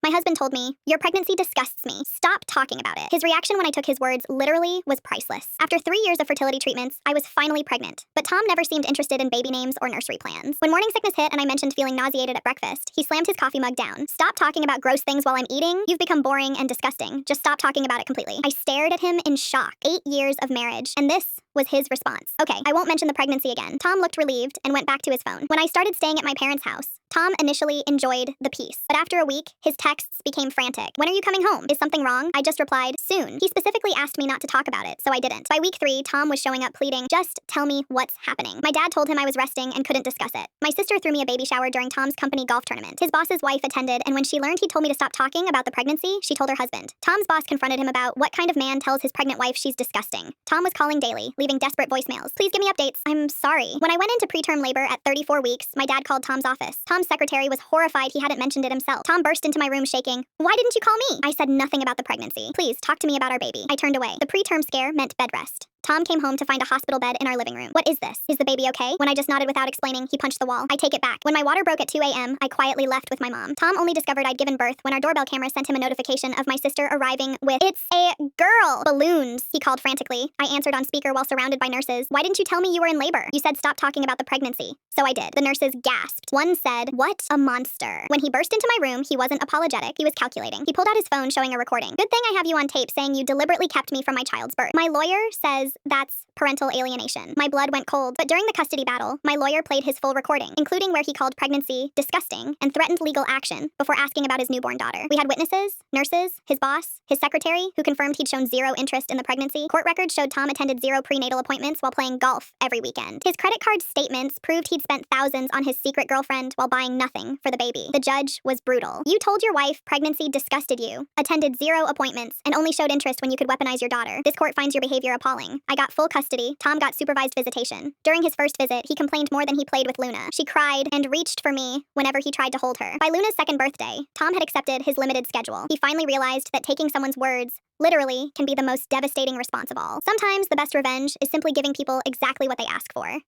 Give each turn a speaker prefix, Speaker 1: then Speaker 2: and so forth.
Speaker 1: My husband told me, "Your pregnancy disgusts me. Stop talking about it." His reaction when I took his words literally was priceless. After 3 years of fertility treatments, I was finally pregnant. But Tom never seemed interested in baby names or nursery plans. When morning sickness hit and I mentioned feeling nauseated at breakfast, he slammed his coffee mug down. "Stop talking about gross things while I'm eating. You've become boring and disgusting. Just stop talking about it completely." I stared at him in shock. 8 years of marriage, and this was his response. "Okay, I won't mention the pregnancy again." Tom looked relieved and went back to his phone. When I started staying at my parents' house, Tom initially enjoyed the peace, but after a week, his texts became frantic. "When are you coming home? Is something wrong?" I just replied, "Soon." He specifically asked me not to talk about it, so I didn't. By week 3, Tom was showing up pleading, "Just tell me what's happening." My dad told him I was resting and couldn't discuss it. My sister threw me a baby shower during Tom's company golf tournament. His boss's wife attended, and when she learned he told me to stop talking about the pregnancy, she told her husband. Tom's boss confronted him about what kind of man tells his pregnant wife she's disgusting. Tom was calling daily, leaving desperate voicemails. "Please give me updates. I'm sorry." When I went into preterm labor at 34 weeks, my dad called Tom's office. Tom's secretary was horrified he hadn't mentioned it himself. Tom burst into my room shaking. "Why didn't you call me?" I said nothing about the pregnancy. "Please, talk to me about our baby." I turned away. The preterm scare meant bed rest. Tom came home to find a hospital bed in our living room. "What is this? Is the baby okay?" When I just nodded without explaining, he punched the wall. "I take it back." When my water broke at 2 a.m., I quietly left with my mom. Tom only discovered I'd given birth when our doorbell camera sent him a notification of my sister arriving with, "It's a girl!" "Balloons," he called frantically. I answered on speaker while surrounded by nurses. "Why didn't you tell me you were in labor?" "You said stop talking about the pregnancy." So I did. The nurses gasped. One said, "What a monster." When he burst into my room, he wasn't apologetic. He was calculating. He pulled out his phone showing a recording. "Good thing I have you on tape saying you deliberately kept me from my child's birth." My lawyer says that's parental alienation. My blood went cold, but during the custody battle, my lawyer played his full recording, including where he called pregnancy disgusting and threatened legal action before asking about his newborn daughter. We had witnesses, nurses, his boss, his secretary, who confirmed he'd shown zero interest in the pregnancy. Court records showed Tom attended 0 prenatal appointments while playing golf every weekend. His credit card statements proved he'd spent thousands on his secret girlfriend while buying nothing for the baby. The judge was brutal. "You told your wife pregnancy disgusted you, attended 0 appointments, and only showed interest when you could weaponize your daughter. This court finds your behavior appalling." I got full custody. Tom got supervised visitation. During his first visit, he complained more than he played with Luna. She cried and reached for me whenever he tried to hold her. By Luna's second birthday, Tom had accepted his limited schedule. He finally realized that taking someone's words literally can be the most devastating response of all. Sometimes the best revenge is simply giving people exactly what they ask for.